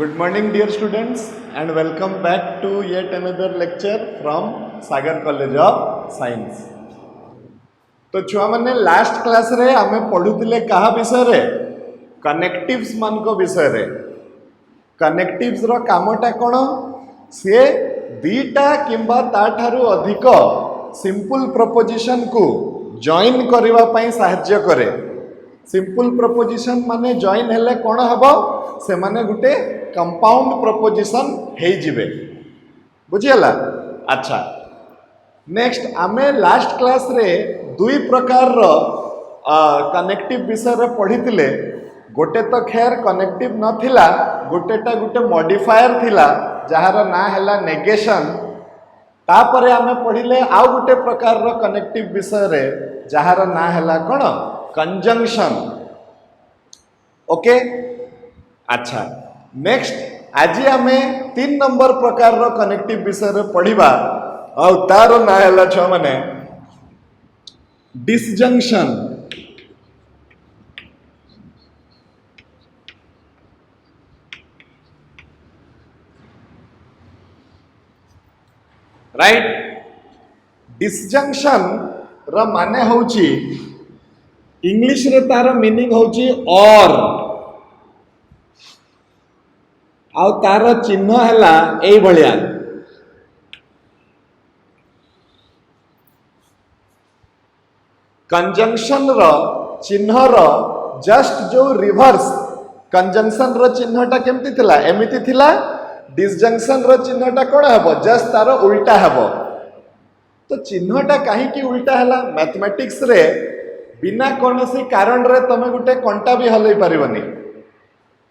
Good morning, dear students, and welcome back to yet another lecture from Sagar College of Science. तो छुआ मैंने last class रे आमे पढ़ुतिले कहा विषय रे कनेक्टिव्स मान को विषय रे कनेक्टिव्स रो कामटा कोन से दीटा किंबा ता ठारू अधिक सिंपल प्रोपोजिशन को जॉइन करबा पई सहाय्य करे। सिंपल प्रोपोजिशन माने जॉइन हेले कोन हबो से माने गुटे कंपाउंड प्रोपोजिशन हे जिवे बुझियला। अच्छा नेक्स्ट आमे लास्ट क्लास रे दुई प्रकार रो कनेक्टिव विषय रे पढ़ितिले। गोटे तो खैर कनेक्टिव नथिला, गोटेटा गुटे मॉडिफायर थिला जहार ना हैला नेगेशन। तापरे आमे पढ़िले आउ गुटे प्रकार रो कनेक्टिव विषय रे जहार ना हैला कोन कंजंक्शन। ओके अच्छा नेक्स्ट आज आमे 3 नंबर प्रकार रो कनेक्टिव विषय रे पढ़िबा और तार ना हैला छ माने डिसजंक्शन। राइट डिसजंक्शन रो माने होची इंग्लिश रे तार मीनिंग होची और आउ तार चिन्ह हैला एई भलिया। कंजंक्शन रो चिन्ह रो जस्ट जो रिवर्स कंजंक्शन रो चिन्हटा केमती थिला एमिति थिला। डिसजंक्शन रो चिन्हटा कोन हबो जस्ट तार उल्टा हबो। तो चिन्हटा काहे की उल्टा हैला मैथमेटिक्स रे बिना कोनोसी कारण रे तमे गुटे कंटा भी हलई परिबनी।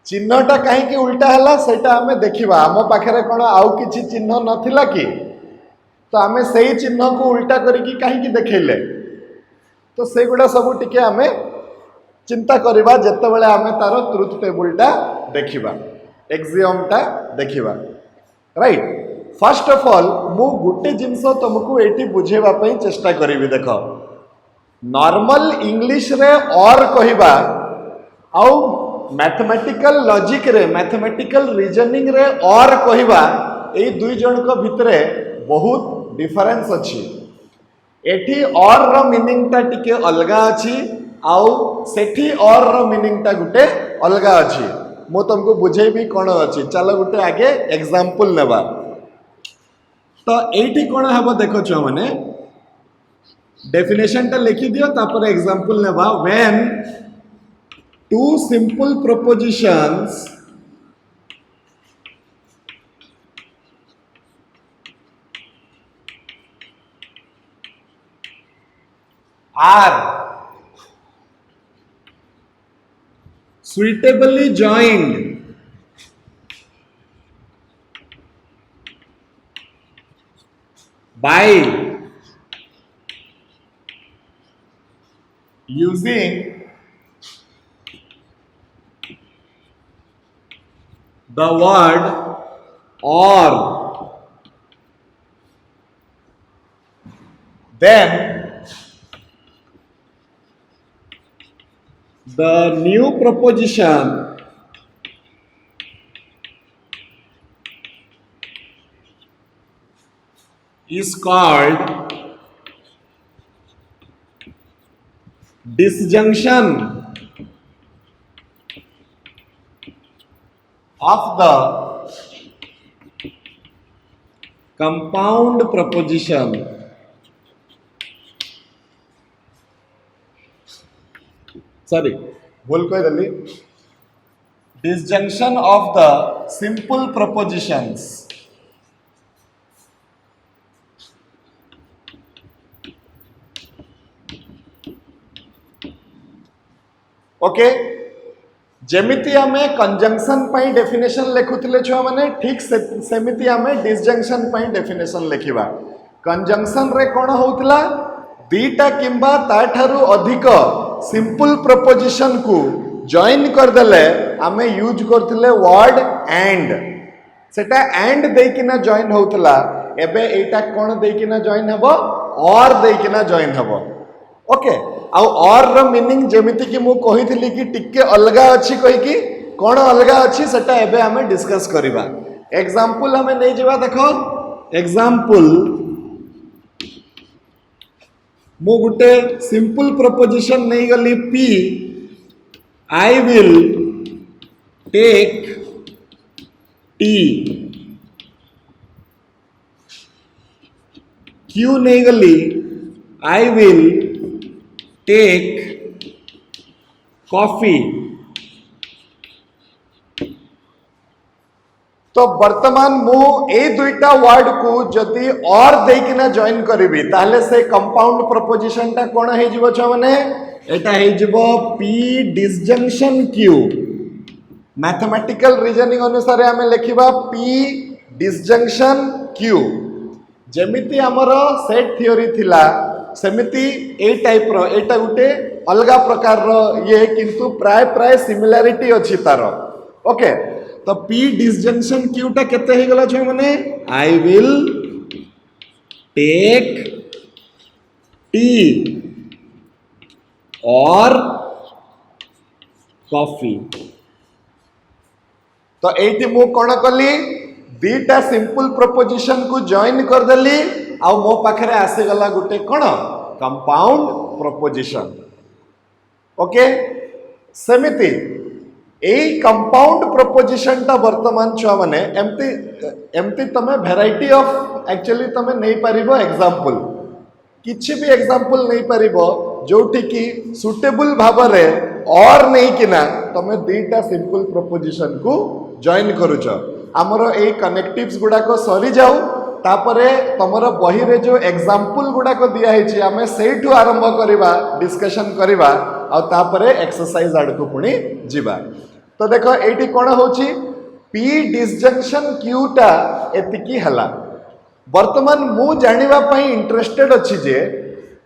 चिन्हटा काहे की उल्टा हैला सेटा हमें देखिबा। आम पाखरे कोन आउ किछि चिन्ह नथिला कि तो आमे सेही चिन्ह को उल्टा करिकी काहे की देखैले। तो से गुडा सब टिके आमे चिंता करिबा जेतेबेले आमे तार ट्रुथ टेबलटा देखिबा एक्सियमटा देखिबा। राइट फर्स्ट ऑफ ऑल मु गुटे जिंस तुमको एठी बुझेबा पई चेष्टा करिवि। देखो नॉर्मल इंग्लिश रे और कहिबा आउ मैथमेटिकल लॉजिक रे मैथमेटिकल रीजनिंग रे और कहिबा ए दुई जन को भितरे बहुत डिफरेंस अछि। एठी और रो मीनिंग ता टिके अलगा अछि आउ सेठी और रो मीनिंग ता गुटे अलगा अछि। मु तुमको बुझेबी कोन अछि। चलो गुटे आगे एग्जांपल नेबा। तो एठी कोन हबो देखो छ माने डेफिनेशन ता लिखि दियो तापर एग्जांपल नेबा। When two simple propositions are suitably joined by using the word or, then the new proposition is called disjunction of the compound proposition. Sorry, भूल कोई दली disjunction of the simple propositions. Okay जेमिति आमे conjunction पई definition लेखुतिले छुआ माने ठीक सेमिति आमे डिसजंक्शन पई डेफिनेशन लेखिबा। कंजंक्शन रे कोन होउतला दीटा किंबा ता ठारू अधिक सिंपल प्रोपोजिशन को जॉइन कर देले आमे यूज करथिले वर्ड एंड। सेटा एंड देकिना जॉइन होउतला एबे एटा कोन देकिना जॉइन हबो और देकिना जॉइन हबो। ओके आउ और मीनिंग जेमिति कि मु कहिथिली कि टिके अलगा अछि कहि कि कौन अलग अच्छी सेटा एबे हमें डिस्कस करिबा। एग्जांपल हमें नहीं जीवा देखो एग्जांपल मु गुटे सिंपल प्रपोजिशन नहीं गली P I will take tea Q नहीं गली आई विल टेक कॉफी। तो वर्तमान मु ए दुईटा वर्ड को जदि और देकिना जॉइन करिबी ताहले से कंपाउंड प्रपोजिशन टा कोन हे जिवो छ माने एटा हे जिवो P disjunction Q. Mathematical reasoning अनुसार हमें लिखिबा पी डिसजंक्शन क्यू। जेमिति हमर सेट थ्योरी थिला सेमिति ए टाइप रो एटा गुटे अलगा प्रकार रो ये किंतु प्राय प्राय सिमिलरिटी अछि तार। ओके तो पी डिसजंक्शन क्यू टा केते हे गला छ माने I will take tea or coffee. तो एटी मु कोन कली दीटा सिंपल प्रपोजिशन को जॉइन कर देली आ मो पाखरे आसे गला गुटे कोन कंपाउंड प्रपोजिशन। ओके सेमिति ए कंपाउंड प्रपोजिशन टा वर्तमान छुआ माने एमती तमे वैरायटी ऑफ एक्चुअली तमे नहीं पारिबो एग्जांपल किछि भी एग्जांपल नहीं पारिबो जोठी की सुटेबल भाबरे और नहीं किना तमे दीटा सिंपल प्रपोजिशन को जॉइन करूछ। हमरो ए कनेक्टिव्स गुडा को सरी जाऊ तापरे तमरो बही रे जो एग्जांपल गुडा को दिया हिची हमें सेठू आरंभ करिबा डिस्कशन करिबा आ तापरे एक्सरसाइज आडको पुणी जिबा। तो देखो एटी कोन होची पी डिसजंक्शन क्यू टा एतिकी हला। वर्तमान मु जानिबा पई इंटरेस्टेड अछि जे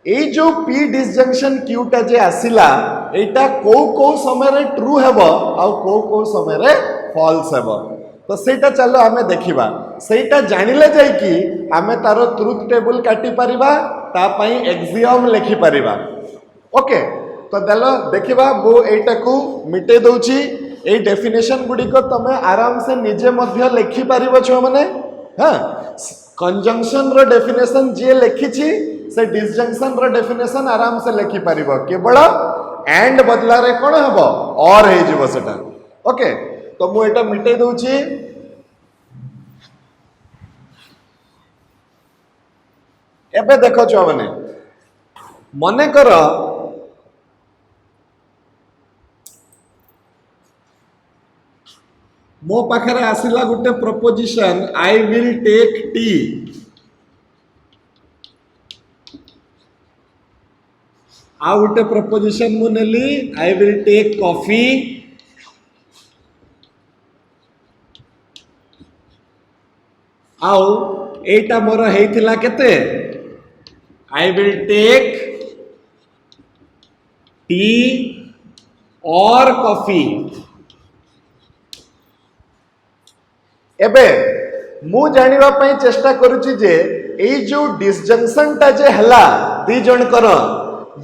ए जो पी डिसजंक्शन क्यू टा जे आसिला एटा को समय रे ट्रू हेबो आ को समय रे फॉल्स हेबो। तो सेटा चलो हमें देखिबा सेटा जानिले जाय कि हमें तारो ट्रुथ टेबल काटी परिबा ता पई एक्सियम लिखि परिबा। ओके तो देलो देखिबा मु एटा को मिटे दउची ए डेफिनेशन गुडी को तमे आराम से निजे मध्य लिखि परिबो छ माने। हां कंजंक्शन रो डेफिनेशन जे लिखिछि से डिसजंक्शन रो डेफिनेशन आराम से लिखि परिबो केवल एंड बदला रे कोन हबो और हे जिवो सेटा। ओके तो मु एटा मिटे दउची एबे देखो छ माने मने करो मो पाखरे आसिला गुटे proposition I will take tea आ गुटे प्रपोजिशन मु नेली आई विल टेक कॉफी आउ एटा मोर हेइथिला केते I will take tea or coffee. एबे मु जानिबा पई चेष्टा करूची जे ए जो डिसजंक्शन टा जे हला दी जण कर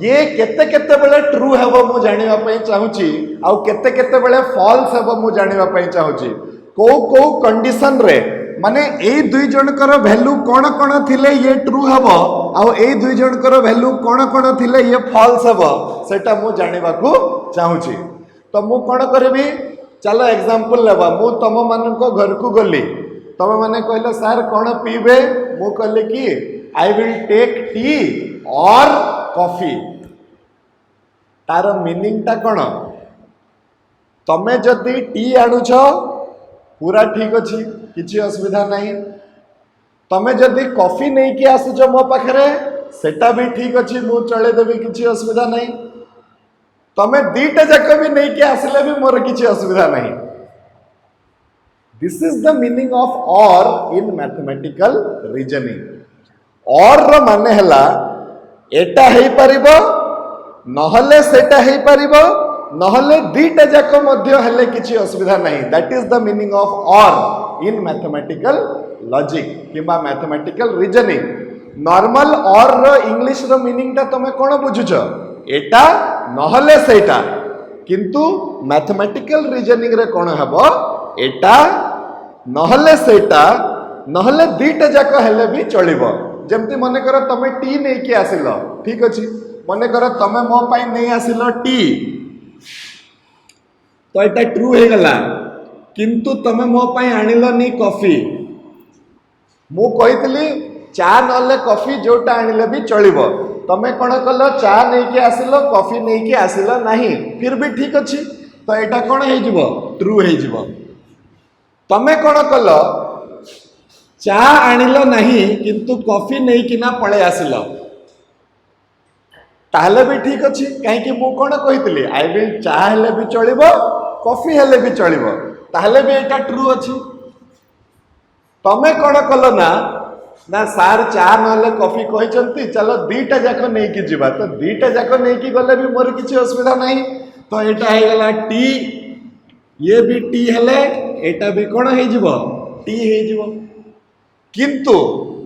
ये केते केते बेले ट्रू हेबो मु जानिबा पई चाहूची आ केते केते बेले फॉल्स हेबो मु जानिबा पई चाहूची को कंडीशन रे माने ए दुई जनकर वैल्यू कोन कोन थिले ये ट्रू हबो आ ए दुई जनकर वैल्यू कोन कोन थिले ये फॉल्स हबो सेटा मु जानिबा को चाहूची। तो मु कोन करबी चलो एग्जांपल लेबा मु तम मान को घर को गली तम माने कहले सर कोन पीबे मु कहले कि आई will take tea or coffee. तार मीनिंग ता कोन तमे जदी टी आनुछ पूरा ठीक अच्छी किसी असुविधा नहीं तमे जदि कॉफी नहीं कि आसुच मो पाखरे सेटा भी ठीक अच्छी मु चले देबी किसी असुविधा नहीं तमे दीटा जाक भी नहीं कि आसिले भी मोर किसी असुविधा नहीं। This is the meaning of or in mathematical reasoning. और रो माने हला एटा हेई परिबो नहले सेटा हेई परिबो नहले दीटा जाक मध्य हेले किसी असुविधा नहीं। That is the meaning of or in mathematical logic किंबा mathematical reasoning. Normal or English रो मीनिंग ता तमे कोन बुझुछ एटा नहले सेटा किंतु मैथमेटिकल रीजनिंग रे कोन हबो एटा नहले सेटा नहले दीटा जाक हेले भी चलिबो। जेमती मने कर तमे टी नै कि आसिलो, ठीक अछि, मने कर तमे मो पई नै आसिलो टी, तो एटा ट्रू हे गला, किंतु तमे मो पई आनिलो नी कॉफी। मु कहितली चा नले कॉफी जोटा आनिले भी चलिबो, तमे कोन कलो चा नै कि आसिलो कॉफी नै कि आसिलो नाही, फिर भी ठीक अछि, तो एटा कोन हे जिवो ट्रू हे जिवो। तमे कोन कलो चा आनिलो नहीं किंतु कॉफी नहीं किना पळे आसिलो, ताहले भी ठीक अछि, काहे कि मु कोन कहितली आई विल चा हेले भी चलिबो कॉफी हेले भी चलिबो, ताहले भी एटा ट्रू अछि। तमे कोन कलो ना ना सार चा नले कॉफी कहिचंती, चलो दीटा जाको नै कि जिबा, तो दीटा जाको नै कि गले भी मोर किछि असुविधा नाही, तो एटा हे गला टी, ये भी टी हेले एटा भी कोन हे जिवो टी हे जिवो। किंतु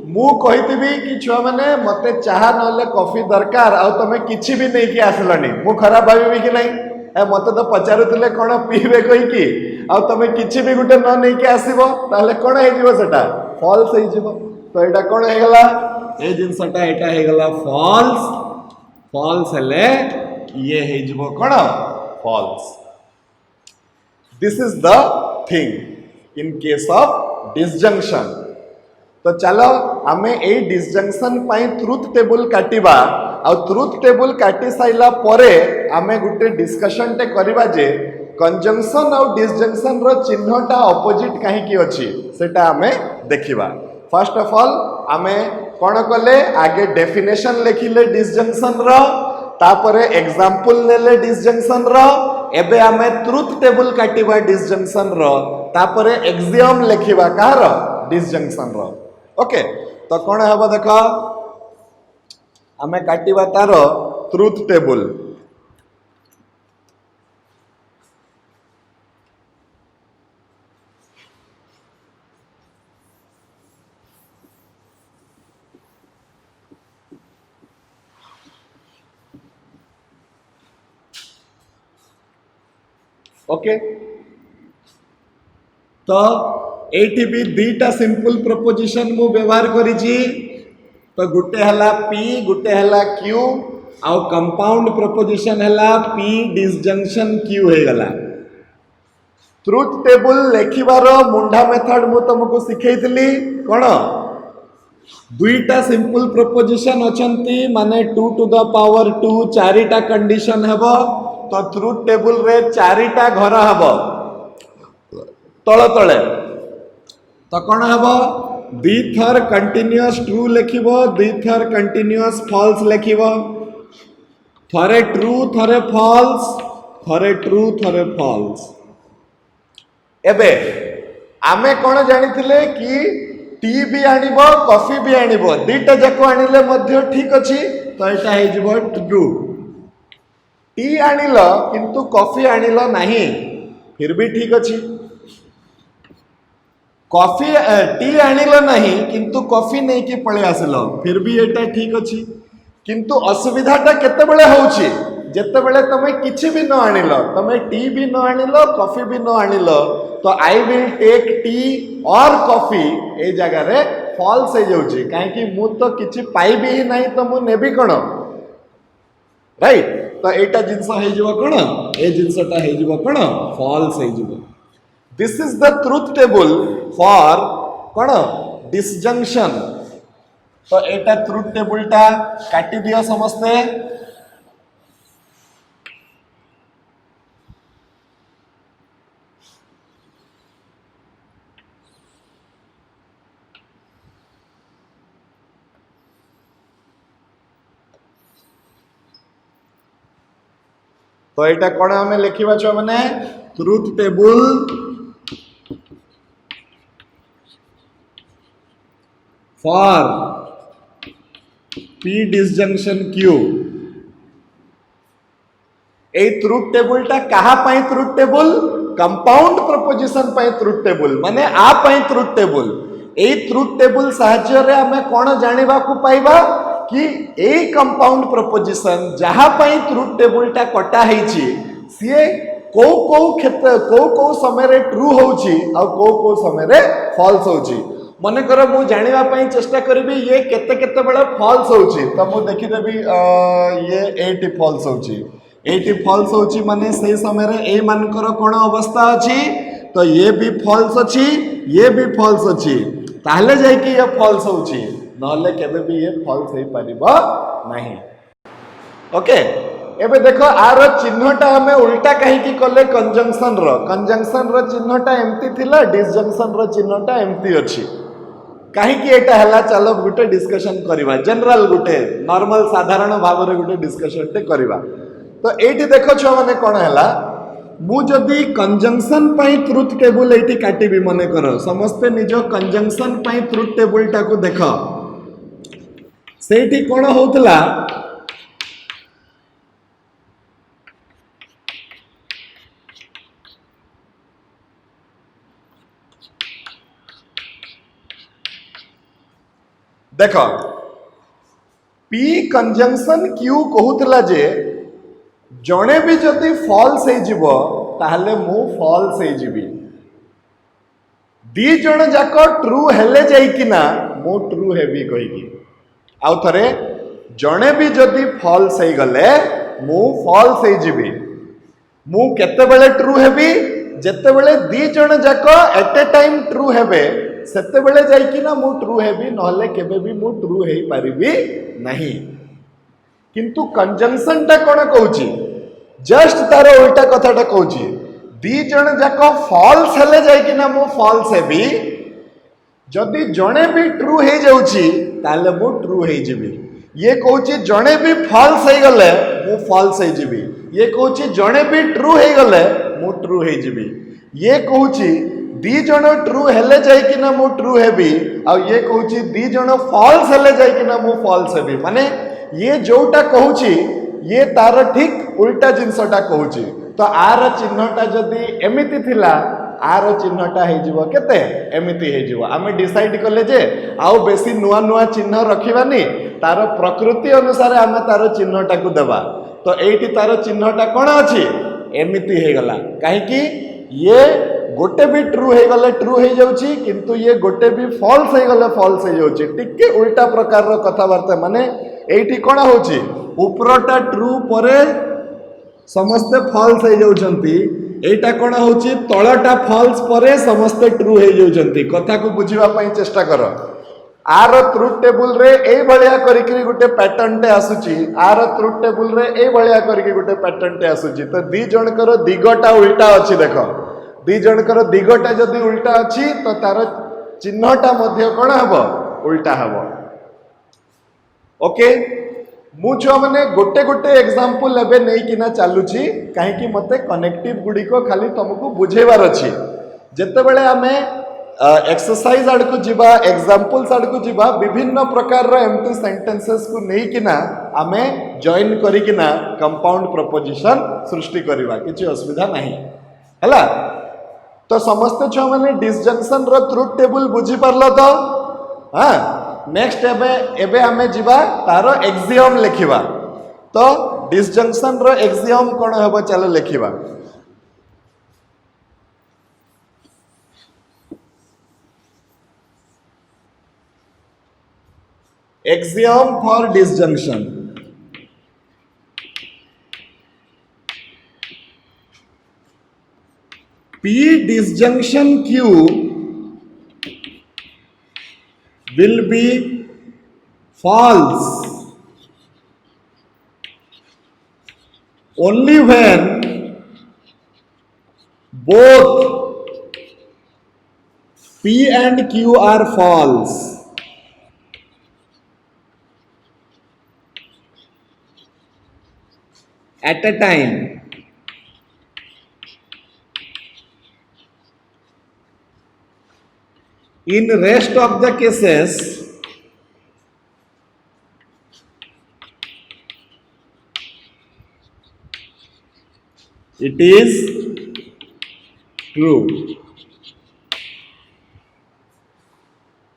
मु कहितबी कि छुआ माने मते चाहा नले कॉफी दरकार आ तमे किछि भी नै कि आसलनी, मु खराब भाबी कि नै, ए मते तो पचारुतिले कोन पीबे कहि कि आ तमे किछि भी गुटे न नै कि आसीबो, ताले कोन हे जिवो सेटा फॉल्स हे जिवो। तो एटा कोन हे गला ए जिंसटा एटा हे गला फॉल्स, फॉल्स हेले ये हे जिवो कोन false. This is the thing in case of disjunction. तो चलो आमे ए डिसजंक्शन पाई ट्रुथ टेबल काटिबा, आ ट्रुथ टेबल काटी साइला परे आमे गुटे डिस्कशन टे करिबा जे कंजंक्शन और डिसजंक्शन रो चिन्हटा ऑपोजिट काहे की अछि सेटा आमे देखिबा। फर्स्ट ऑफ ऑल आमे कोन कले आगे डेफिनेशन लिखिले डिसजंक्शन रो, तापरे एग्जांपल नेले डिसजंक्शन रो, एबे आमे ट्रुथ टेबल काटिबा डिसजंक्शन रो, तापरे एक्सियम लिखिबा कार डिसजंक्शन रो। ओके, तो कौन हम देख आमे काटिबा तार ट्रुथ टेबल। ओके, तो एटी भी दीटा सिंपल प्रपोजिशन मु व्यवहार करी छी, तो गुटे हला पी गुटे हला क्यू, आउ कंपाउंड प्रपोजिशन हला पी डिसजंक्शन क्यू हे गला। ट्रुथ टेबल लेखिबार मुंडा मेथड मु तुमको सिखैतली कोन, दुईटा सिंपल प्रपोजिशन अछंती माने 2 टू द पावर 2 चारिटा कंडीशन हेबो, तो ट्रुथ टेबल रे चारिटा घर हेबो तळे तळे, तो कौन हम दी थर कंटिन्यूअस ट्रू लिखिबो, दी थर कंटिन्यूअस फॉल्स लिखिबो, थरे ट्रू थरे फॉल्स, थरे ट्रू थरे फॉल्स। एबे आमे कौन जानिथिले कि टी भी आनिबो कॉफी भी आनिबो, दीटा जाको आनिले मध्य ठीक अछि, तो एटा हे जिवो ट्रू। टी आनिलो किंतु कॉफी आनिलो नाही, फिर भी ठीक अछि। कॉफी टी आनिलो नहीं किंतु कॉफी नहीं कि पळे आसिलो, फिर भी एटा ठीक अछि। किंतु असुविधाटा केते बेले होउछि, जेते बेले तमे किछि भी न आनिलो, तमे टी भी न आनिलो कॉफी भी न आनिलो, तो आई will take tea or coffee ए जगह रे फॉल्स हे जाउछि, काहे कि मु तो किछि पाइबी ही नहीं, तो मु नेबी कोन, राइट। तो एटा जिंस हे जिवो कोन, ए जिंसटा हे जिवो कोन फॉल्स हे जिवो। This is the truth table for कौन डिसजंक्शन। तो एटा ट्रुथ टेबल टा काटी दियो समस्ते। तो एटा कौन हमें लिखिबा छ माने truth table for P disjunction Q. A truth table टा कहा पाई ट्रुथ टेबल, कंपाउंड प्रपोजिशन पाई ट्रुथ टेबल, माने आ पाई ट्रुथ टेबल। ए ट्रुथ टेबल साहाय्य रे हमें कौन जानिबा को पाइबा कि ए कंपाउंड प्रपोजिशन जहा पाई ट्रुथ टेबल टा कटा हेछि सीए को क्षेत्र को समय रे ट्रू होउची आ को समय रे फॉल्स होउची मन कर मु जानिबा पई चेष्टा करबी ये केते केते बेला फॉल्स होउची त मु देखि देबी ये 80 फॉल्स होउची 80 फॉल्स होउची माने सेही समय रे ए मानकर कोन अवस्था अछि तो ये भी फॉल्स अछि ये भी फॉल्स अछि ताहले जाय कि ये फॉल्स होउची नहले केबे भी ये फॉल्स हे परिबो नाही ओके एबे देखो आर चिन्हटा हमें उल्टा कहीं की कले कंजंक्शन रो चिन्हटा एमती थिला डिसजंक्शन रो चिन्हटा एमती अछि कहीं की एटा हला चलो गुटे डिस्कशन करिवा जनरल गुटे नॉर्मल साधारण भाव रे गुटे डिस्कशन टे करिवा तो एठी देखो छ माने कोन हला मु जदी कंजंक्शन पई ट्रुथ टेबल एठी काटिबी मने करो समस्त निजो कंजंक्शन पई ट्रुथ टेबल टाको देखो सेठी कोन होतला देख पी कंजंक्शन क्यू कहूला जे जड़े भी जदि फॉल्स हो ताहले मु फॉल्स हो दी जण जाक ट्रू हेले जाइकिना मु ट्रू हेबी कहिकी आउ थरे जड़े भी जदि फॉल्स हो गले मु फॉल्स हो मु केते बेले ट्रू हेबी जेते बेले दी जण जाक एट ए टाइम ट्रू हेबे सेते बेले जाइकिना मु ट्रू हेबी नहले केबे भी मु ट्रू हेई परिबी नहीं किंतु कंजंक्शन टा कोन कहूची जस्ट तार उल्टा कथाटा कहूची दी जण जाक फॉल्स हेले जाइकिना मु फॉल्स हेबी जदि जणे भी ट्रू हे जाउची ताले मु ट्रू हे जिबी ये कहूची जणे भी फॉल्स हे गले मु फॉल्स हे जिबी ये कहूची जणे भी ट्रू हे गले मु ट्रू हे जिबी ये कहूची दी जण ट्रू हेले जाइकिना मु ट्रू हेबी आ ये कहूची दी जण फॉल्स हेले जाइकिना मु फॉल्स हेबी माने ये जोटा कहूची ये तार ठीक उल्टा जिनसटा कहूची तो आर चिन्हटा जदि एमिति थिला आर चिन्हटा हे जिवो केते एमिति हे जिवो आमे डिसाइड करले जे आउ बेसी नुआ नुआ चिन्ह रखिबानी तार प्रकृति अनुसार आमे तार चिन्हटा को देबा तो एठी तार चिन्हटा कोन अछि एमिति हे गला काहे कि ये गोटे भी ट्रू हे गले ट्रू हे जाउची किंतु ये गोटे भी फॉल्स हे गले फॉल्स हे जाउची टिके उल्टा प्रकार रो कथा वार्ता माने एठी कोन होची उपरटा ट्रू परे समस्त फॉल्स हे जाउचंती एटा कोन होची तळटा फॉल्स परे समस्त ट्रू हे जाउचंती कथा को बुझिबा पई चेष्टा करो आर ट्रुथ टेबल रे ए भलिया करिकरी गुटे पैटर्न टे आसुची आर ट्रुथ टेबल रे ए भलिया करिकरी गुटे पैटर्न टे आसुची तो दी जणकर दिगटा उल्टा अछि देखो दी जणकर दिगटा जदि उल्टा अछि तो तार चिन्हटा मध्य कोन हबो उल्टा हबो ओके मु जो माने गोटे गोटे एग्जांपल लेबे नै किना चालुची काहे कि मते कनेक्टिव गुडी को खाली तुमको बुझेबार अछि जते बेले हमें एक्सरसाइज आड़ को जीवा एग्जांपल्स आड़ को जीवा विभिन्न प्रकार रो एम्प्टी सेंटेंसेस को नै किना आमे जॉइन करी किना कंपाउंड प्रपोजिशन सृष्टि करिवा किछि असुविधा नाही हला तो समस्त छुआ माने डिसजंक्शन रो ट्रुथ टेबल बुझी परलो तो हां नेक्स्ट एबे हमें जीवा तारो एक्सियम लिखिबा तो डिसजंक्शन रो एक्सियम कोन हेबो चलो लिखिबा axiom for disjunction P disjunction Q will be false only when both P and Q are false. At a time. In rest of the cases, it is true.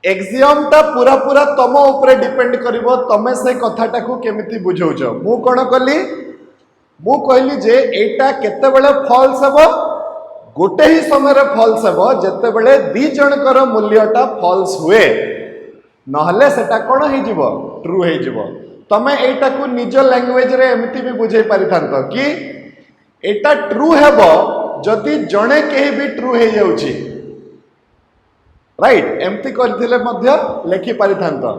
Axiom टा पूरा पूरा तम ऊपर depend करिवो तमे से कथाटा को केमिति बुझौछ मु कोन कली मु कहली जे एटा केतेबेले फॉल्स हेबो गोटे ही समय फॉल्स हेबो जेतेबेले दी जनकर मूल्यटा फॉल्स हुए नहले सेटा कोन हे जिवो ट्रू हे जिवो तमे एटा को निज लैंग्वेज रे एमिति भी बुझे पारिथांतो कि एटा ट्रू हेबो जदि जणे केही भी ट्रू हे जाउची राइट एमती करथिले मध्य लेखि पारिथांतो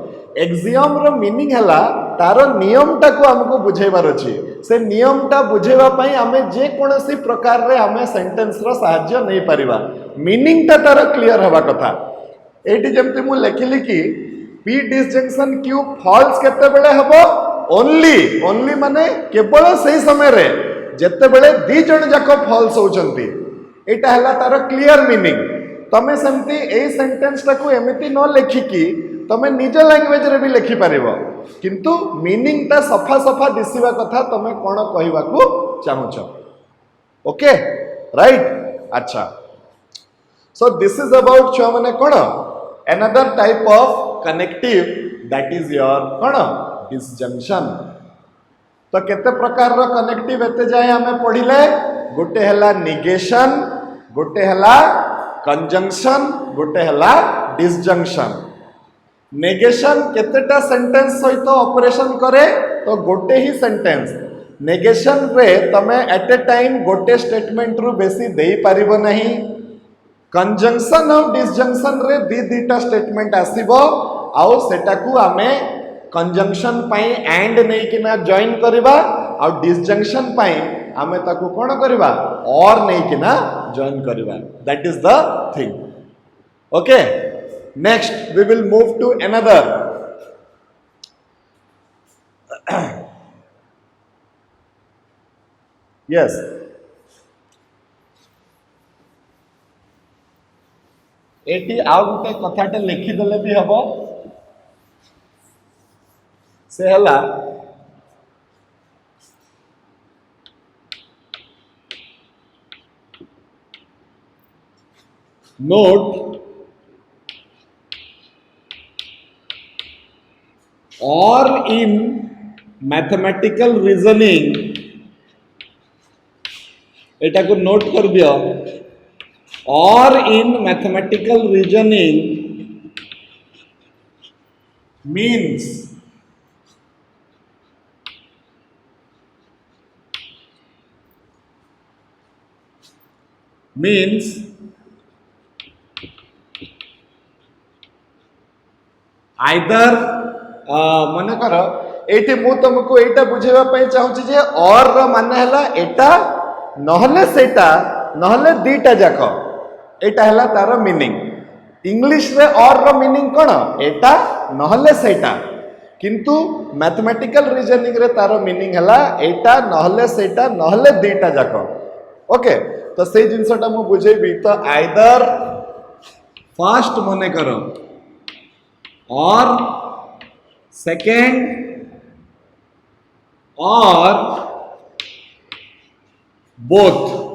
एक्सियम रो मीनिंग हला तार नियम टा को हमको बुझेबार अछि से नियम टा बुझेबा पई हमें जे कोनोसी प्रकार रे हमें सेंटेंस रो सहाय्य नै परिबा मीनिंग टा तार क्लियर हवा कथा एटी जेमती मु लेखिली कि पी डिसजंक्शन क्यू फॉल्स केते बेले हबो ओनली माने केवल सही समय रे जेते बेले दी जण जाको फॉल्स होचंती एटा हला तार क्लियर मीनिंग तमे सेमती ए सेंटेंस टा को एमिति न लेखि कि तमे निज लैंग्वेज रे भी लेखि परिबो किंतु मीनिंग ता सफा सफा दिसिबा कथा तमे कोन कहिबा को चाहुछ ओके राइट अच्छा सो दिस इज अबाउट छुआ माने कोन another type of connective that is your cone disjunction तो केते प्रकार रो कनेक्टिव एते जाय हमें पढिले गोटे हला निगेशन गोटे हला कंजंक्शन गोटे हला डिसजंक्शन नेगेशन केतेटा सेंटेंस सहित ऑपरेशन करे तो गोटे ही सेंटेंस नेगेशन रे तमे एट ए टाइम गोटे स्टेटमेंट रु बेसी देई परिबो नहीं कंजंक्शन और डिसजंक्शन रे दीटा स्टेटमेंट आसीबो आउ सेटा को आमे कंजंक्शन पाई एंड नै किना जॉइन करबा और डिसजंक्शन पाई आमे ताकू कोन करबा और नै किना जॉइन करबा that is the thing okay next we will move to another yes एटी आउ गोटे कथाटे लिखिदेले भी हबो से हला नोट और इन मैथमेटिकल रीजनिंग एटा को नोट कर दियो or in mathematical reasoning means either मन कर एठी मु तुमको एटा बुझेबा पई चाहूची जे और रो माने हला एटा नहले सेटा नहले दीटा जाको एटा हला तार मीनिंग इंग्लिश रे और रो मीनिंग कोन एटा नहले सेटा किंतु मैथमेटिकल रीजनिंग रे तार मीनिंग हला एटा नहले सेटा नहले दीटा जाको ओके तो से जिंसटा मु बुझेबी तो आइदर फर्स्ट मने करो और सेकेंड और बोथ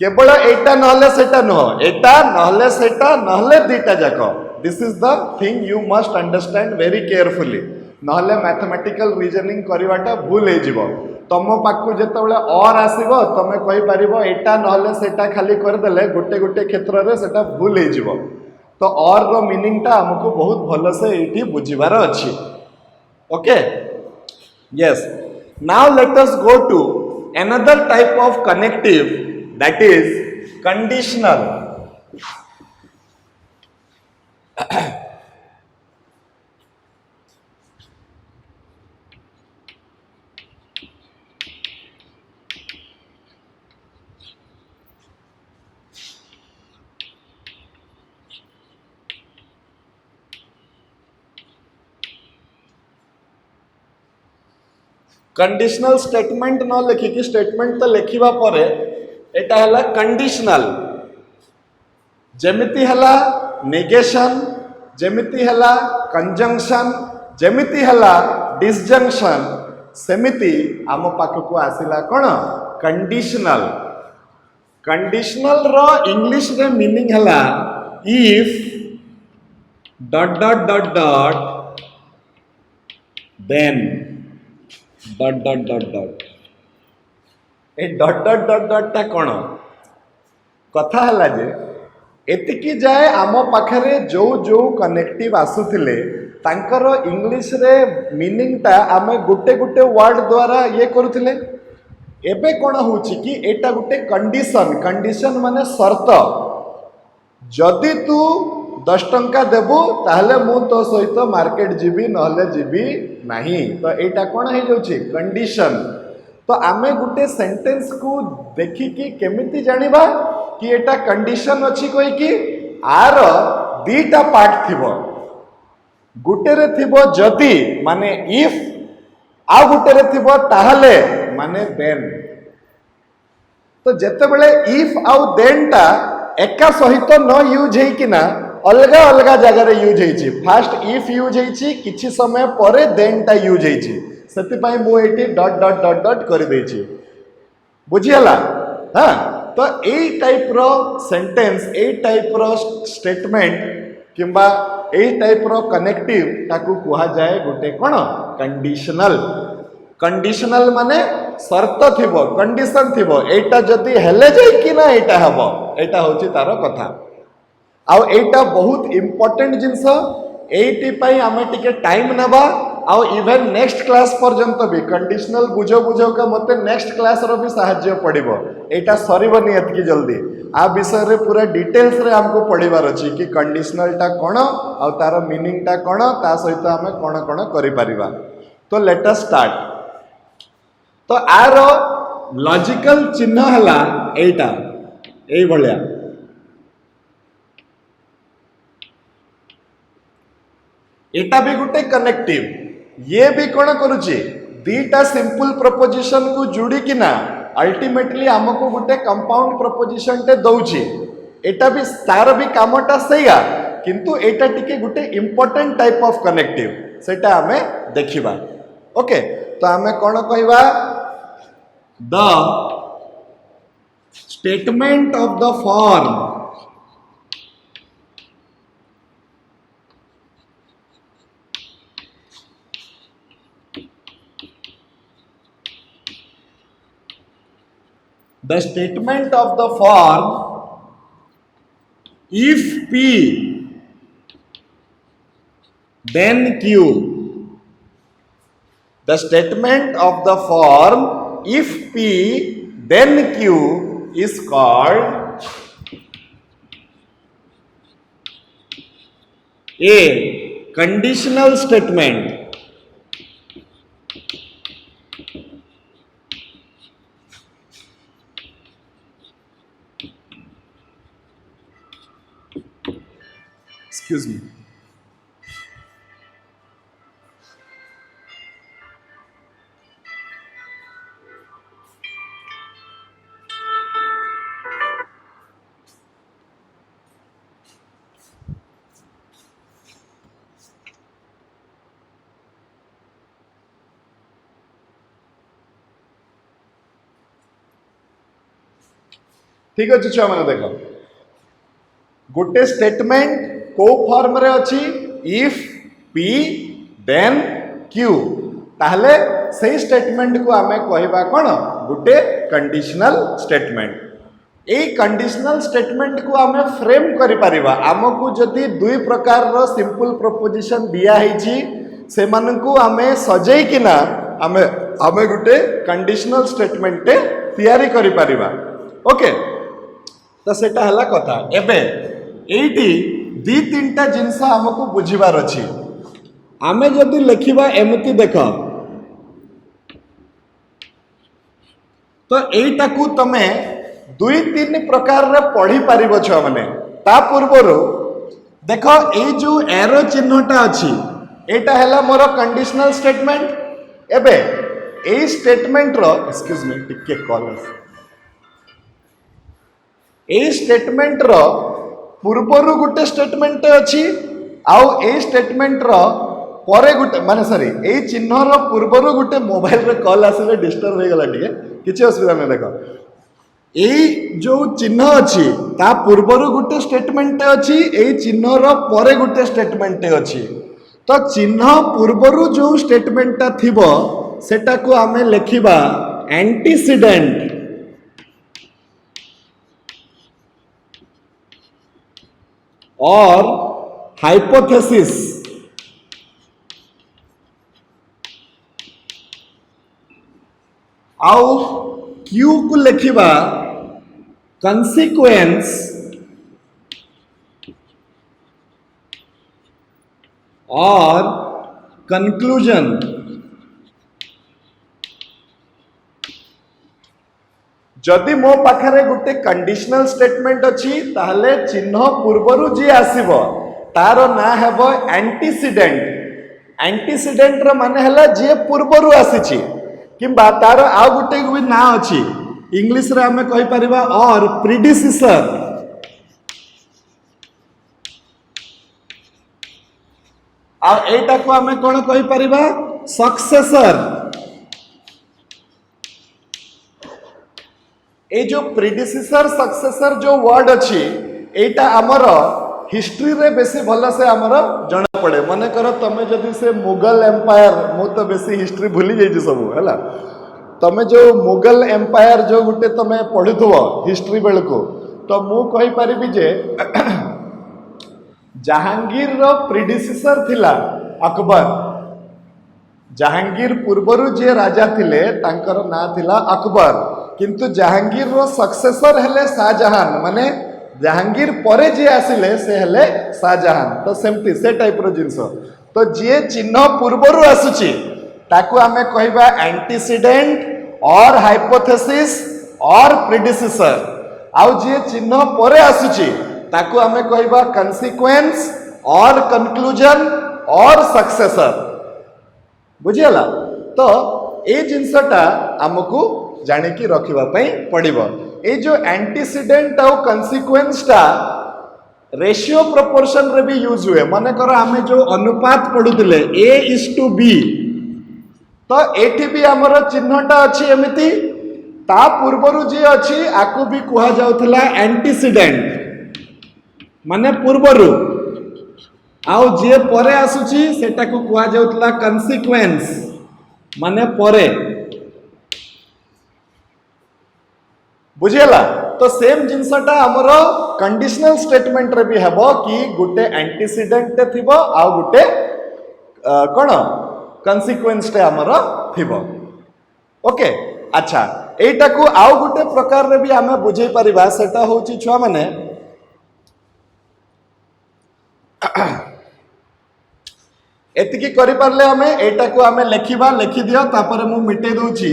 केवल एटा नहले सेटा नुह एटा नहले सेटा नहले दीटा जाको this is the thing you must understand very carefully नहले मैथमेटिकल रीजनिंग करवाटा भूल हो जिवो तुम पाखु जेतेबेले और आसीबो तमे कहि परिबो एटा नहले सेटा खाली कर देले गोटे गोटे क्षेत्र रे सेटा भूल हो जिवो तो और रो मीनिंग टा हमको बहुत भलो से एठी बुझिबार अछि okay yes now let us go to another type of connective that is conditional conditional statement न लिखिकी स्टेटमेंट तो लिखिबा परे एटा हला कंडीशनल जेमिति हला नेगेशन जेमिति हला कंजंक्शन जेमिति हला डिसजंक्शन सेमिति आम पाखक आसिला कोन कंडीशनल कंडीशनल रो इंग्लिश रे मीनिंग हला if dot dot dot dot then dot dot dot dot ए डट डट डट डटा कौन कथा है जे एतिकी जाए आम पाखरे जो जो कनेक्टिव आसुथिले तांकर इंग्लिश रे मीनिंग टा आमे गुटे गुटे वर्ड द्वारा ये करुथिले एबे कौन होची कि एटा गुटे कंडीशन कंडीशन माने शर्त जदि तू 10 टंका देबू ताहले मु तो सहित मार्केट जीवी नहले जीवी नहीं तो एटा कौन हो जाउची कंडीशन तो आमे गुटे सेंटेंस को देखिकी केमिति जानिबा कि एटा कंडीशन अछि कोई कि आर दीटा पार्ट थिबो गुटे रे थिबो जदि माने इफ आ गुटे रे थिबो ताहले माने देन तो जेते बेले इफ आउ देन टा एका सहित न यूज हे कि ना अलगा अलगा जगह रे यूज हे फास्ट इफ यूज हे किछि समय परे देन टा यूज हे सेति पई मु eighty dot dot dot dot कर दै छी बुझियला हां तो ए टाइप रो सेंटेंस ए टाइप रो स्टेटमेंट किंबा ए टाइप रो कनेक्टिव ताकू कुहा जाए गुटे कोन कंडीशनल कंडीशनल माने शर्त थिबो कंडीशन थिबो एटा जदी हेले जाय कि ना एटा हबो एटा होची तारो कथा आउ एटा बहुत इंपोर्टेंट जिंस एटी पई हमें टिके टाइम नबा आउ इवन नेक्स्ट क्लास पर्यंत भी कंडीशनल बुझो बुझो का मते नेक्स्ट क्लास रो भी सहाय्य पड़िबो एटा सरीबनी एतकी जल्दी आ विषय रे पूरा डिटेल्स रे हमको पढ़िबार अछि कि कंडीशनल टा कोन आ तार मीनिंग टा कोन ता सहित हमें कोन कोन करि परिबा तो लेट अस स्टार्ट तो आर लॉजिकल चिन्ह हला एटा एई भलिया एटा भी गुटे कनेक्टिव ये भी कौन करुची दीटा सिंपल प्रपोजिशन को जुड़ी कि ना अल्टीमेटली हमको गुटे कंपाउंड प्रपोजिशन टे दउची एटा भी तार भी कामटा सहीया किंतु एटा टिके गुटे इंपोर्टेंट टाइप ऑफ कनेक्टिव सेटा हमें देखिबा ओके तो हमें कौन कहवा the statement of the form the statement of the form if P then Q the statement of the form if P then Q is called a conditional statement excuse me ठीक अच्छे छुआ मैंने देख गोटे स्टेटमेंट को form रे अच्छी if P then Q ताहले सही स्टेटमेंट को आमे कहबा कोन गोटे conditional statement A conditional statement को आमे फ्रेम करि परिबा हमकु जदी दुई प्रकार रो सिंपल प्रोपोजिशन दिया हिची से मानकु आमे सजै किना आमे आमे गोटे कंडीशनल स्टेटमेंट तैयारी करि परिबा ओके तो सेटा हला कथा एबे एटी दी तीनटा जिनस हमको बुझिबार अछि आमे जदि लिखिबा एमति देख तो एटा को तमे दुई तीन प्रकार रे पढ़ी पारिबो छ माने ता पूर्वरो देख ए जो एरो चिन्हटा अछि एटा हला मोर कंडीशनल स्टेटमेंट एबे ए स्टेटमेंट रो एक्सक्यूज मी टिके कॉल ए स्टेटमेंट रो पूर्वरु गुटे स्टेटमेंट अछि आउ ए स्टेटमेंट रो परे गुटे माने सॉरी ए चिन्ह रो पूर्वरु गुटे मोबाइल रे कॉल आसीले डिस्टर्ब हो गला टिके किछि असुविधा नै देखो ए जो चिन्ह अछि ता पूर्वरु गुटे स्टेटमेंट अछि ए चिन्ह रो परे गुटे स्टेटमेंट अछि तो चिन्ह पूर्वरु जो स्टेटमेंट थिबो सेटा को आमे लेखिबा एंटीसीडेंट और हाइपोथेसिस। आउ क्यू को लेखिबा कंसीक्वेंस और कंक्लूजन। जदि मो पाखरे गोटे कंडीशनल स्टेटमेंट अच्छी ताहले चिन्ह पूर्वरु जी आसीबो तार ना हेबो एंटीसीडेंट। एंटीसीडेंट रो माने हला जे पूर्वरु आसीची किंबा तार आ गोटे भी ना अच्छी इंग्लिश रे हमें कहि परिबा और प्रीडिसेसर। आ एटा को हमें कोन कहि परिबा सक्सेसर। ए जो प्रीडिसेसर सक्सेसर जो वर्ड अच्छी एटा आमर हिस्ट्री रे बेसी भल से आमर जना पड़े। मन कर तमे जदि से मुगल एम्पायर मु तो बेसी हिस्ट्री भूली जाइए सब है तमे जो मुगल एम्पायर जो गुटे तमे पढ़ुथुव हिस्ट्री बेलको तो मु कहि परिबी जे जहांगीर रो प्रीडिसेसर थिला अकबर। जहांगीर पूर्वरु जे राजा थिले तांकर ना थिला अकबर किंतु जहांगीर रो सक्सेसर हेले शाहजहान माने जहांगीर परे जे आसिले से हेले शाहजहान। तो सेमती से टाइप रो जिंस तो जे चिन्ह पूर्वरु आसुची ताकू आमे कहबा एंटीसीडेंट और हाइपोथेसिस और प्रीडिसेसर। आउ जे चिन्ह परे आसुची ताकू आमे कहबा कंसीक्वेंस और कंक्लूजन और सक्सेसर। बुझियला तो ए जिंसटा हमकू जानिकी रखिबा पई पड़िबो। ए जो एंटीसीडेंट और कंसीक्वेंस टा रेशियो प्रोपोर्शन रे भी यूज हुए। माने करो आमे जो अनुपात पढुतिले A:B तो एठी भी हमर चिन्हटा अछि एमिति ता पूर्वरु जे अछि आकु भी कुहा जाउथला एंटीसीडेंट माने पूर्वरु। आउ जे परे आसुची सेटा को कुहा जाउथला कंसीक्वेंस माने परे। बुझियला तो सेम जिनसटा हमर कंडीशनल स्टेटमेंट रे भी हेबो कि गुटे एंटीसीडेंट थिबो आ गुटे कोन कंसीक्वेंस टे हमर थिबो। ओके अच्छा एटा को आउ गुटे प्रकार रे भी हमें बुझै परिबा सेटा होची छुआ माने एतिकी करि परले हमें एटा को हमें लिखिबा लिखि दियो तापर मु मिटे दोची।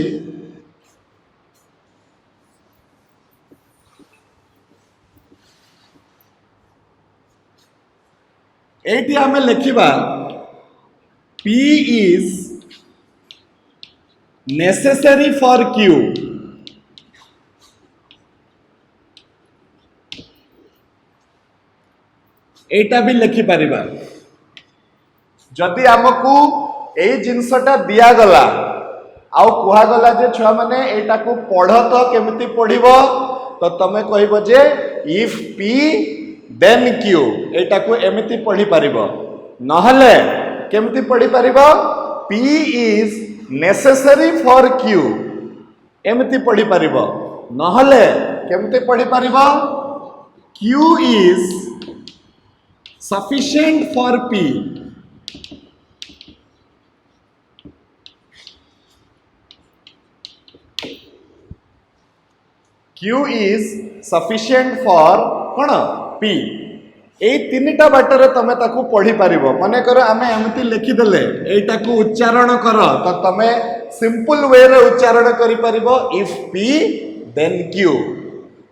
एटी हमें लिखिबा P is necessary for Q। एटा भी लिखि परिबा जदि हमकू ए जिनसटा दिया गला आउ कुहा गला जे छुआ माने एटा को पढ़ तो केमिति पढ़िबो तो तमे कहबो जे इफ P then Q एटा को एमिति पढ़ी परिबो। नहले केमिति पढ़ी परिबो P is necessary for Q एमिति पढ़ी परिबो। नहले केमिति पढ़ी परिबो Q is sufficient for P। Q is sufficient for कौन P। ए तीनटा बाटर तमे ताकू पढ़ी पारिबो। माने करो आमे एमती लिखि देले एटा को उच्चारण करो तो तमे सिंपल वे रे उच्चारण करि पारिबो इफ P then Q।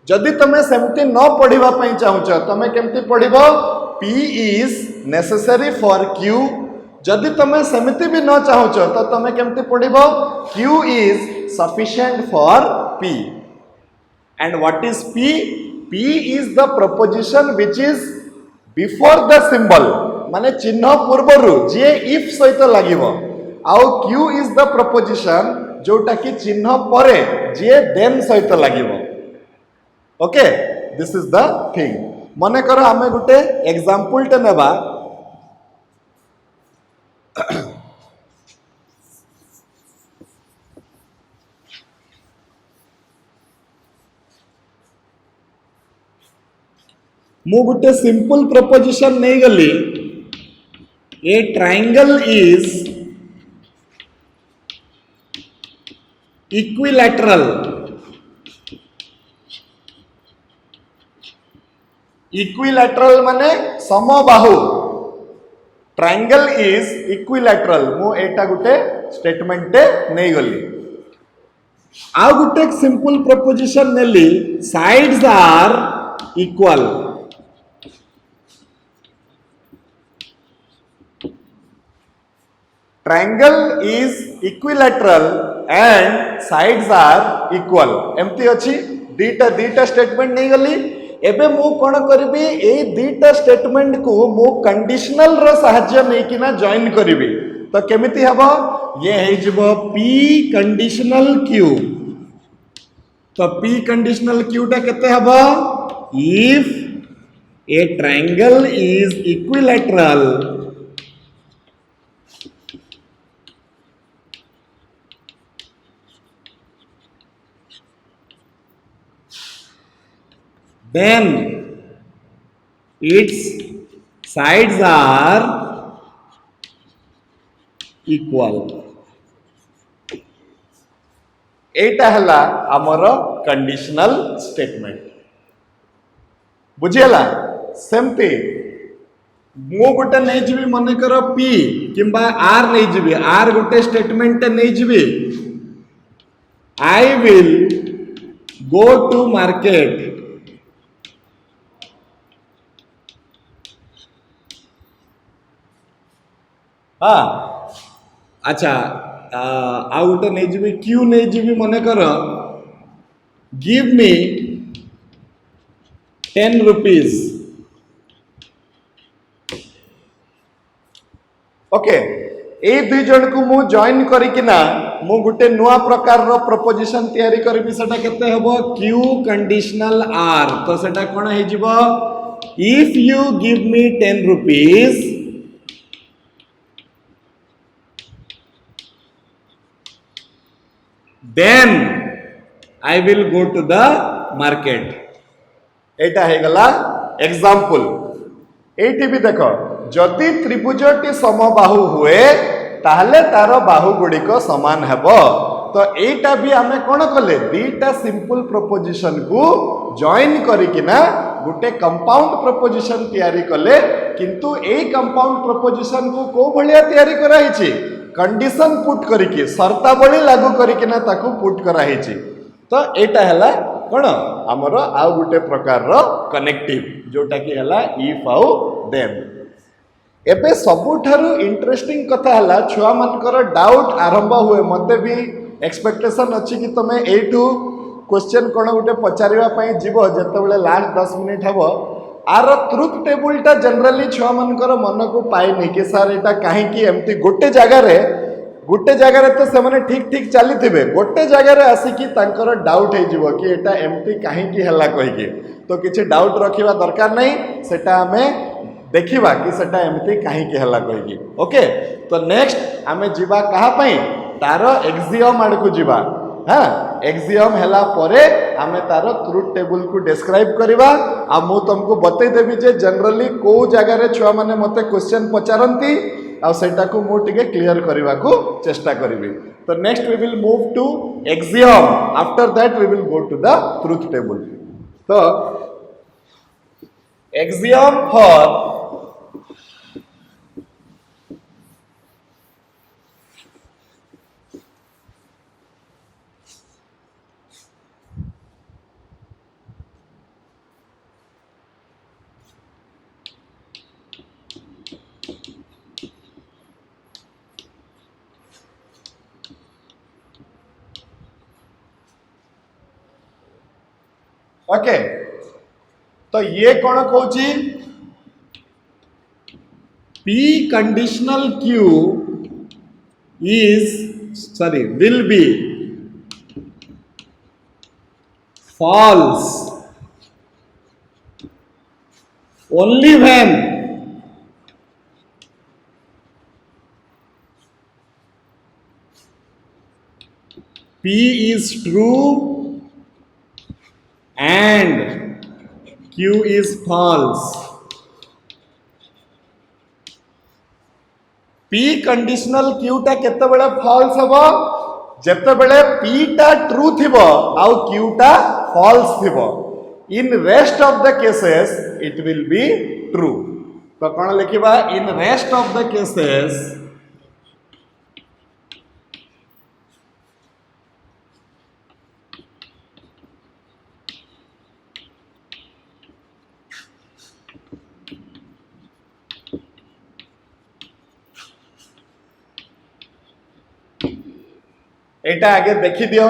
जदि तमे सेमती न पढ़िबा पई चाहुछ तमे केमती पढ़िबो P is necessary for Q। जदि तमे सेमती भी न चाहुछ तो तमे केमती पढ़िबो Q is sufficient for P। And what is P? P is the preposition which is before the symbol माने चिन्ह पूर्वरु जे if सहित लागिबो। आउ Q is the preposition जोटा कि चिन्ह परे जे then सहित लागिबो। Okay this is the thing. मने करो आमे गुटे एग्जांपल टे नेबा मु गोटे सिंपल प्रपोजिशन नहीं गली ए ट्रायंगल इज इक्विलैटरल इक्विलैटरल माने समबाहु ट्रायंगल इज इक्विलैटरल मु एटा गोटे स्टेटमेंट नहीं गली आउ गोटे सिंपल प्रपोजिशन नेली sides are equal triangle is equilateral and sides are equal एमती अच्छी दीटा दीटा स्टेटमेंट नहीं गली एबे मु कोन करबी ए दीटा स्टेटमेंट को मु कंडीशनल रो सहाय्य नै किना जॉइन करबी तो केमिति हबो ये हे जबो पी कंडीशनल क्यू तो पी कंडीशनल क्यू टा केते हबो if A triangle is equilateral then its sides are equal एटा हला हमर कंडीशनल स्टेटमेंट बुझियला सेमती मु गोटे नहीं जीवी मन कर पी किंबा आर नहीं जीवी आर गोटे स्टेटमेंट नहीं जीवी I will go to market हाँ अच्छा आ गोटे नहीं जीवी क्यू नहीं जीवी मन कर गिव मी 10 रुपीज ओके ए दुई जन को मु जॉइन करिकिना मु गोटे नुआ प्रकार रो प्रपोजिशन तयारी करबी सेटा केते हबो क्यू कंडीशनल आर तो सेटा कोन हे जिवो if you give me 10 rupees then I will go to the market एटा हे गला एग्जांपल एठी भी देखो जदि त्रिभुजटी समबाहु हुए ताहले तार बाहु गुडी को समान हेबो तो एटा भी आमे कोन कले दीटा सिंपल प्रपोजिशन को जॉइन करिकिना गुटे कंपाउंड प्रपोजिशन तयारी कले किंतु ए कंपाउंड प्रपोजिशन को भलिया तयारी करा हिची कंडीशन पुट करिके शर्तावली लागू करिकिना ताकू पुट करा हिची तो एटा हला कोन हमर आउ गुटे प्रकार रो कनेक्टिव जोटा कि हला इफ आउ देन एबे सबुठारु इंटरेस्टिंग कथा हला छुआ मानकर डाउट आरंभ हुए मते भी एक्सपेक्टेशन अछि कि तमे एठू क्वेश्चन कोन गुटे पचारिवा पई जीवो जते बेले लास्ट 10 मिनिट हबो आर ट्रुथ टेबल टा जनरली छुआ मानकर मन को पाए नहीं कि सर एटा काहे कि एमती गोटे जगह रे तो से माने ठीक ठीक चली थिबे गोटे जगह रे आसी कि तांकर डाउट हे जीवो कि एटा एमती काहे कि हला कहि कि तो किछि डाउट रखिबा दरकार नहीं सेटा हमें देखिबा कि सेटा एमती काहे कि हला कहि कि ओके तो नेक्स्ट हमें जीवा कहा पई तारो एक्सियम आड़ को जीवा हाँ एक्सियम हैला परे आमे तारो ट्रुथ टेबल को डिस्क्राइब करिबा आ मु तुमको बतै देबी जे जनरली को जगह रे छुआ माने मते क्वेश्चन पचारंती आ सेटा को मु टिके क्लियर करिबा को चेष्टा करिबी तो next we will move to axiom after that we will go to the truth table तो एक्सियम फॉर ओके तो ये कौन कहूची P conditional Q will be false only when P is true and Q is false. P conditional Q टा केते बेले false हबो जेते बेले P टा true थिबो आउ Q टा false थिबो. In rest of the cases it will be true. तो कौन लिखिबा in rest of the cases एटा आगे देखि दियो.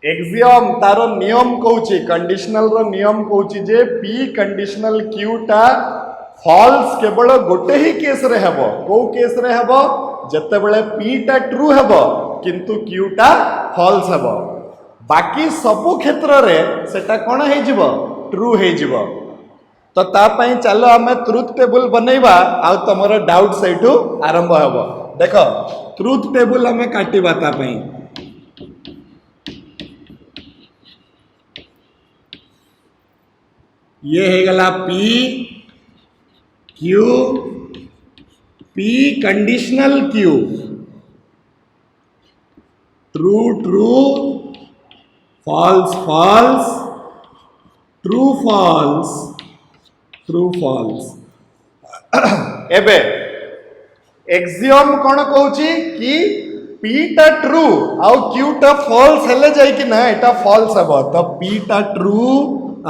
एक्सियम तार नियम कहूची कंडीशनल रो नियम कहूची जे P कंडीशनल Q टा फॉल्स केवल गोटे ही केस रे हेबो. को केस रे हेबो जते बेले P टा ट्रू हेबो किंतु Q टा फॉल्स हेबो. बाकी सबु क्षेत्र रे सेटा कोन हे जिवो ट्रू हे जिवो. तो ता पई चलो हमें ट्रुथ टेबल बनैबा आ तमरो डाउट सेठू आरंभ हेबो. देखो ट्रुथ टेबल हमें काटिबा ता पई ये है गला P Q P conditional Q true true false false true false true false. एबे एक्सियम कोन कहूची कि P टा ट्रू आउ Q टा फॉल्स हेले जाई कि ना एटा फॉल्स हेबो. तो P टा ट्रू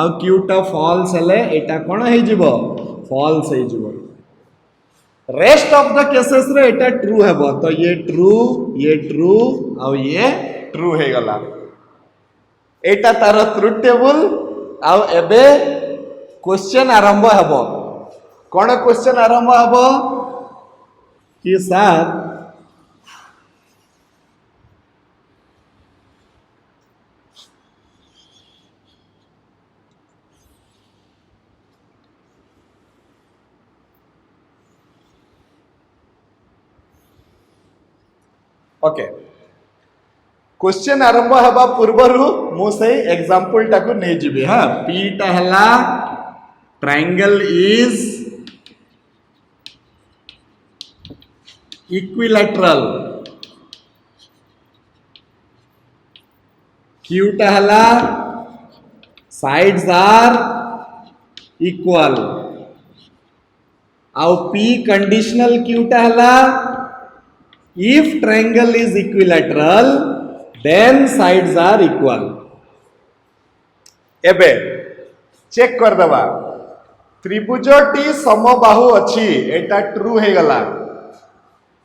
आउ Q टा फॉल्स हेले एटा कोन हे जिवो फॉल्स हे जिवो. रेस्ट ऑफ द केसेस रे एटा ट्रू हेबो. तो ये ट्रू आउ ये ट्रू हे गला. एटा तार ट्रुथ टेबल आउ एबे क्वेश्चन आरंभ हेबो. कोन क्वेश्चन आरंभ हेबो कि सर ओके क्वेश्चन आरंभ हवा पूर्वरु मु से एग्जांपल टाको नै जिबे. हां P टा हला ट्रायंगल इज इक्विलैटरल. Q टा हला साइड्स आर इक्वल आउ P कंडीशनल Q टा हला if triangle is equilateral then sides are equal. एबे चेक कर दबा त्रिभुजटी समबाहु अछि एटा ट्रू हे गला.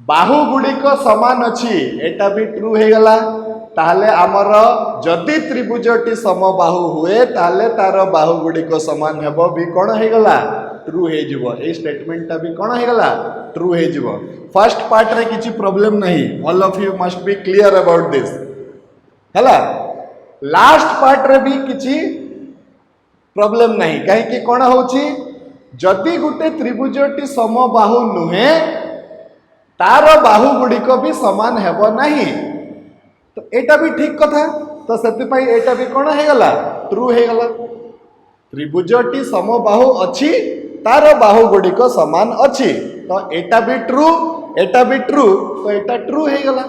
बाहु गुडी को समान अछि एटा भी ट्रू हे गला. ताहले हमर जदि त्रिभुजटी समबाहु हुए ताहले तार बाहु गुडी को समान हेबो भी कोन हे गला ट्रू हे जिवो. ए स्टेटमेंट टा भी कोन हे गला ट्रू हे जिवो. फर्स्ट पार्ट रे किछि प्रॉब्लम नहीं. All of you must be clear about this हला. लास्ट पार्ट रे भी किछि प्रॉब्लम नहीं काहे कि कोन होछि जदि गुटे त्रिभुजटी समबाहु नुहे तार बाहु गुडी को भी समान हेबो नहीं. तो एटा भी ठीक कथा. तो सेति पई एटा भी कोन हे गला ट्रू हे गला. त्रिभुजटी समबाहु अछि तार बाहु गुडी को समान अछि. तो एटा भी ट्रू एटा भी ट्रू. तो एटा ट्रू हे गला.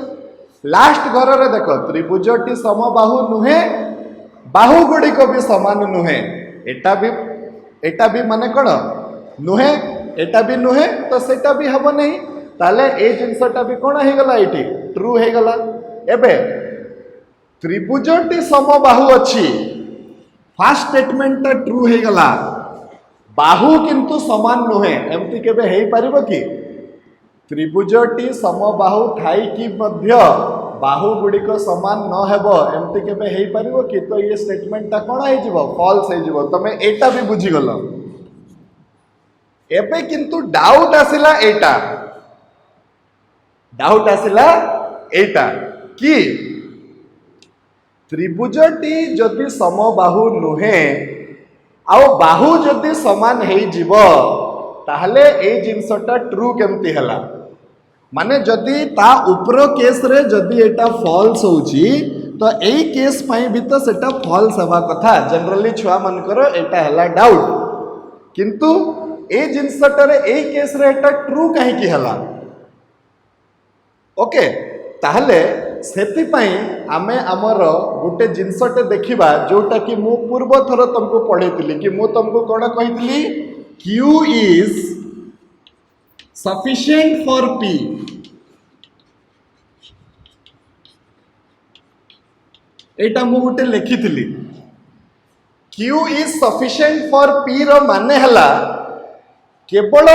लास्ट घर रे देखो त्रिभुजटी समबाहु नुहे बाहु गुडी को भी समान नुहे. एटा भी माने कोन नुहे एटा भी नुहे. तो सेटा भी हबो नहीं. ताले ए जिंसटा भी कोन हे गला एठी ट्रू हे गला. एबे त्रिभुजटी समबाहु अछि फर्स्ट स्टेटमेंट ता ट्रू हे गला. बाहु किंतु समान नुहे एमती केबे हेई परिबो कि त्रिभुजटी समबाहु थाई कि मध्य बाहु गुडी को समान न हेबो एमती केबे हेई परिबो कि. तो ये स्टेटमेंट ता कोन हे जिवो फॉल्स हे जिवो. तमे एटा भी बुझी गलो. एबे किंतु डाउट आसिला एटा कि त्रिभुजटी जदि समबाहु नुहे आउ बाहु जदि समान हेई जिवो ताहले ए जिंसटा ट्रू केमती हला. माने जदि ता ऊपर केस रे जदि एटा फॉल्स होउची तो यही केस पाई भी तो सेटा फॉल्स हवा कथा जनरली छुआ मनकर एटा हला डाउट किंतु ए जिनसटारे ए केस रे एटा ट्रू काहे की हला ओके ताहले सेति पाई आमे हमर गुटे जिनसटे देखिबा जोटा कि मु पूर्व थर तुमको पढैतिली कि मु तुमको कोन कहितली Q is sufficient for P एटा मु गुटे लिखिथिली Q is sufficient for P रो माने हला केवल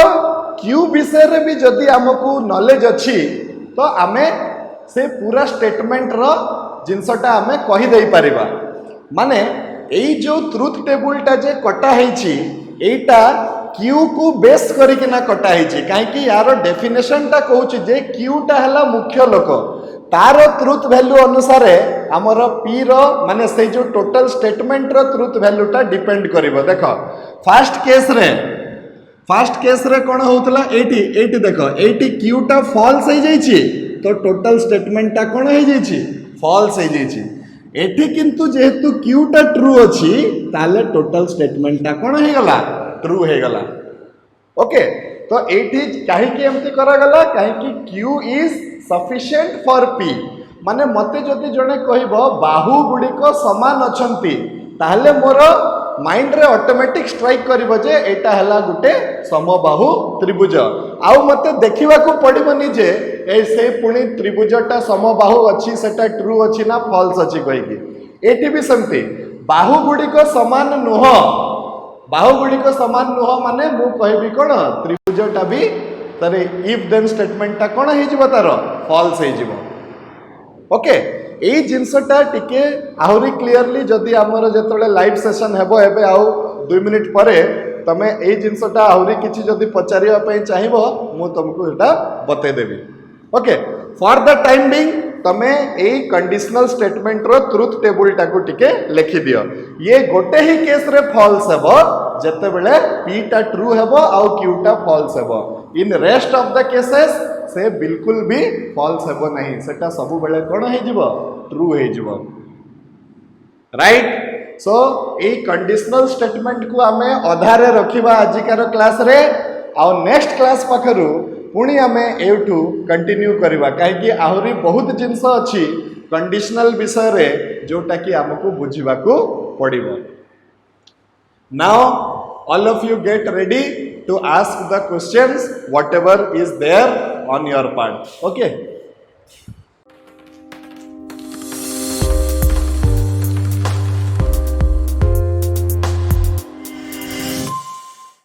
Q विषय रे भी जदि हमकु नॉलेज अछि तो आमे से पूरा स्टेटमेंट रो जिनसटा आमे कहि देई परिबा माने एई जो ट्रुथ टेबल टा जे कटा हेछि एटा Q को बेस करिके ना कटा हेछि काहे कि यार डेफिनेशन टा कहउछि जे Q टा हला मुख्य लोक तार ट्रुथ वैल्यू अनुसार हमर P रो माने से जो टोटल स्टेटमेंट रो ट्रुथ वैल्यू टा डिपेंड करिवो देखो फर्स्ट केस रे कोन होतला एटी देखो एटी Q टा फॉल्स हे जाइछि तो टोटल स्टेटमेंट टा कोन हे जाइछि फॉल्स हे जाइछि एठी किंतु जेहेतु Q टा ट्रू अछि ताले टोटल स्टेटमेंट टा कोन हे गला ट्रू हे गला ओके तो एठी काहे कि एमती करा गला काहे कि Q is sufficient for P माने मते जदि जने कहबो बाहु गुडी को समान अछंती ताले मोर माइंड रे ऑटोमेटिक स्ट्राइक करिवो जे एटा हला गुटे समबाहु त्रिभुज आउ मते देखिवा को पडिबनी जे ए से पुणी त्रिभुजटा समबाहु अछि सेटा ट्रू अछि ना फॉल्स अछि कहि कि एटी भी संती बाहु गुडी को समान नुह माने मु कहबी कोन त्रिभुजटा भी तरे इफ देन स्टेटमेंट ता कोन हे जिवो तारो फॉल्स हे जिवो ओके एई जिनसटा टिके आहुरी क्लियरली जदि हमर जेतले लाइव सेशन हेबो एबे आउ 2 मिनिट परे तमे एई जिनसटा आहुरी किछि जदि पचारिया पई चाहिबो मु तुमको एटा बते देबी okay for the time being तमे एई कंडीशनल स्टेटमेंट रो ट्रुथ टेबल टाको टिके लिखि दियो ये गोटे ही केस रे फॉल्स हेबो जते बेले P टा ट्रू हेबो आउ Q टा फॉल्स हेबो in rest of the cases से बिल्कुल भी फॉल्स हेबो नहीं सेटा सब बेले कोन हे जिवो ट्रू हे जिवो राइट सो ए कंडीशनल स्टेटमेंट को आमे आधारे रखिबा आजिकार क्लास रे आ नेक्स्ट क्लास पाखरु पुणी आमे एठू कंटिन्यू करबा काहे कि आहुरी बहुत जिंस अछि कंडीशनल विषय रे जोटा कि हमको बुझिबा को पड़िबो now all of you get ready to ask the questions whatever is there on your part okay